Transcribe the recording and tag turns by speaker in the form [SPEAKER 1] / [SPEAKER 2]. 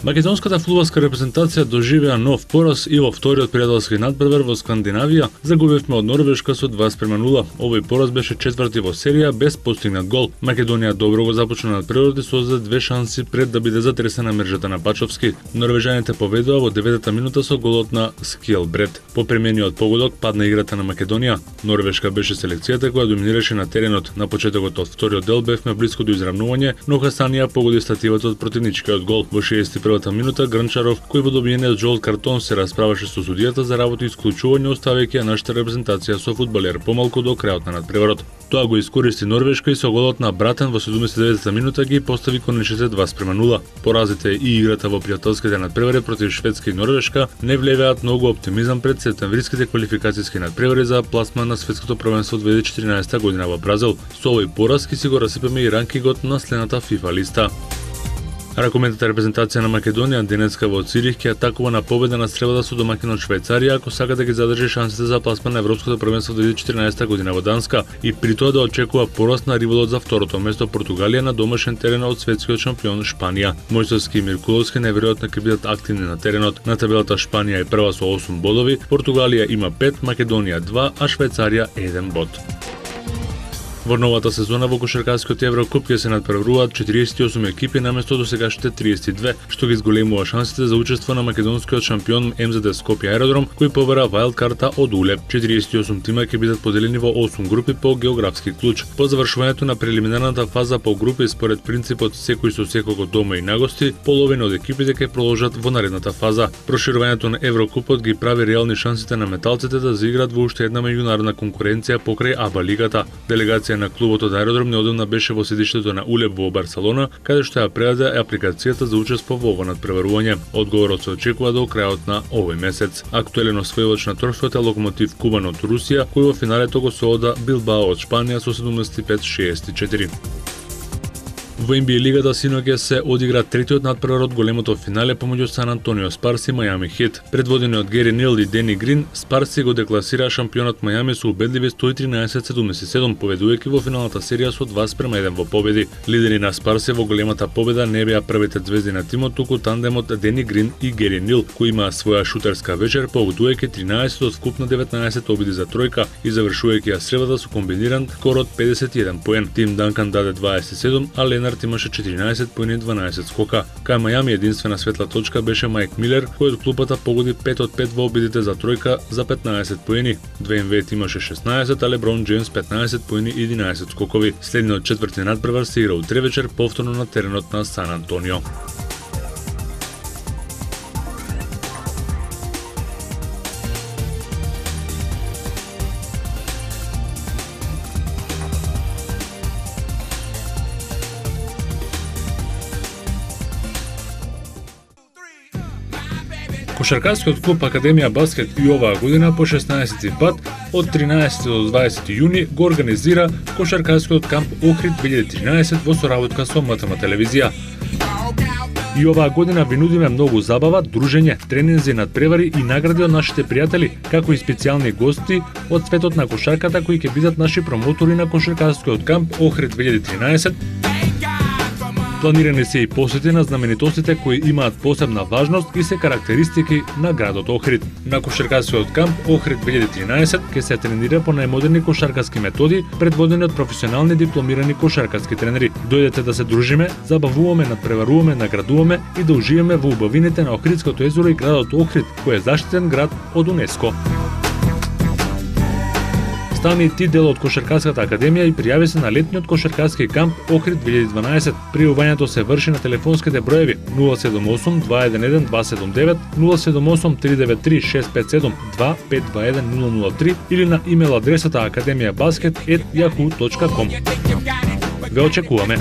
[SPEAKER 1] Македонската фудбалска репрезентација доживеа нов пораз и во вториот пријателски надпревар во Скандинавија загубивме од Норвешка со 2:0. Овој пораз беше четврти во серија без постигнат гол. Македонија добро го започна надпреварот и создаде две шанси пред да биде затресена мрежата на Пачовски. Норвежаните победува во 9-та минута со голот на Скјелбред. По премениот погодок падна играта на Македонија. Норвешка беше селекцијата која доминираше на теренот. На почетокот од вториот дел бевме блиску до изравнување, но Хасанија погоди стативата од противничкиот гол. Во 61-та минута Грнчаров, кој во добиениот жолт картон се расправаше со судијата, заработи исклучување, оставајќи ја нашата репрезентација со фудбалер помалку до крајот на надпреварот. Тоа го искористи Норвешка и со голот на Братен во 79-та минута ги постави конечните 2:0. Поразите и играта во пријателските надпревари против Шведска и Норвешка не влевеат многу оптимизам пред септемвриските квалификацијски надпревари за пласман на светското првенство 2014 година во Бразил. Со овој пораз ќе си го расипеме и ранкингот на следната FIFA листа. Ракометната репрезентација на Македонија денеска во Цирих ќе атакува на победа на среда со домакинот Швајцарија ако сака да ги задржи шансите за пласман на Европското првенство 2014 година во Данска и при тоа да очекува пораст на ривалот за второто место Португалија на домашен терен од светскиот шампион Шпанија. Мојсовски и Миркуловски најверојатно ќе бидат активни на теренот. На табелата Шпанија е прва со 8 бодови, Португалија има 5, Македонија 2, а Швајцарија 1 бод. Во новата сезона во кошаркарскиот Еврокуп ќе се надпреваруваат 48 екипи наместо досегашните 32, што ги зголемува шансите за учество на македонскиот шампион МЗД Скопје Аеродром, кој побара вајлд карта од Улеп. 48 тима ќе бидат поделени во 8 групи по географски клуч. По завршувањето на прелиминарната фаза по групи според принципот секој со секого дома и нагости, половина од екипите ќе продолжат во наредната фаза. Проширувањето на Еврокупот ги прави реални шансите на металците да заиграат во уште една меѓународна конкуренција покрај АБА лигата. Делегација на клубот од Аеродром неодамна беше во седиштето на Улеп во Барселона, каде што ја предаде апликацијата за учество во ова надпреварување. Одговорот се очекува до крајот на овој месец. Актуелен освојувач на торфот е Локомотив Кубан од Русија, кој во финалето го соода Билбао од Шпанија со 75-64. Во NBA лигата синоќа се одигра третиот надпревар од големото финале помеѓу Сан Антонио Спарс и Мајами Хит. Предводени од Гери Нил и Дени Грин, Спарси го декласира шампионот Мајами со убедливи 113-77, победувајќи во финалната серија со 2:1 во победи. Лидери на Спарси во големата победа не беа првите звезди на тимот, туку тандемот Дени Грин и Гери Нил, кој имаа своја шутерска вечер, погодувајќи 13 од вкупно 19 обиди за тројка и завршувајќи ја средата со комбиниран скор од 51 поен. Тим Данкан даде 27, а Ленард имаше 14 поени и 12 скока. Кај Мајами единствена светла точка беше Майк Милер, кој од клупата погоди 5 од 5 во обидите за тројка за 15 поени. Двејн Вейт имаше 16, а Леброн Джеймс 15 поени и 11 скокови. Следниот четврти надпревар се игра утре вечер повторно на теренот на Сан Антонио. Кошаркарскиот клуб Академија Баскет и оваа година по 16 пат од 13 до 20 јуни го организира Кошаркарскиот камп Охрид 2013 во соработка со МТМ телевизија. И оваа година ви нудиме многу забава, дружење, тренинзи, надпревари и награди од нашите пријатели, како и специјални гости од светот на кошарката кои ќе бидат наши промотори на Кошаркарскиот камп Охрид 2013. Планирани се и посети на знаменитостите кои имаат посебна важност и се карактеристики на градот Охрид. На Кошаркарскиот камп Охрид 2013 ќе се тренира по најмодерни кошаркарски методи, предводени од професионални дипломирани кошаркарски тренери. Дојдете да се дружиме, забавуваме, надпреваруваме, наградуваме и да уживаме во убавините на Охридското езеро и градот Охрид, кој е заштитен град од УНЕСКО. Стани и ти дел од Кошаркарската академија и пријави се на летниот кошаркарски камп Охрид 2012. Пријавувањето се врши на телефонските броеви 078 211 279, 078 393 657, 2521 003 или на имейл адресата academiabasket@yahoo.com. Ве очекуваме.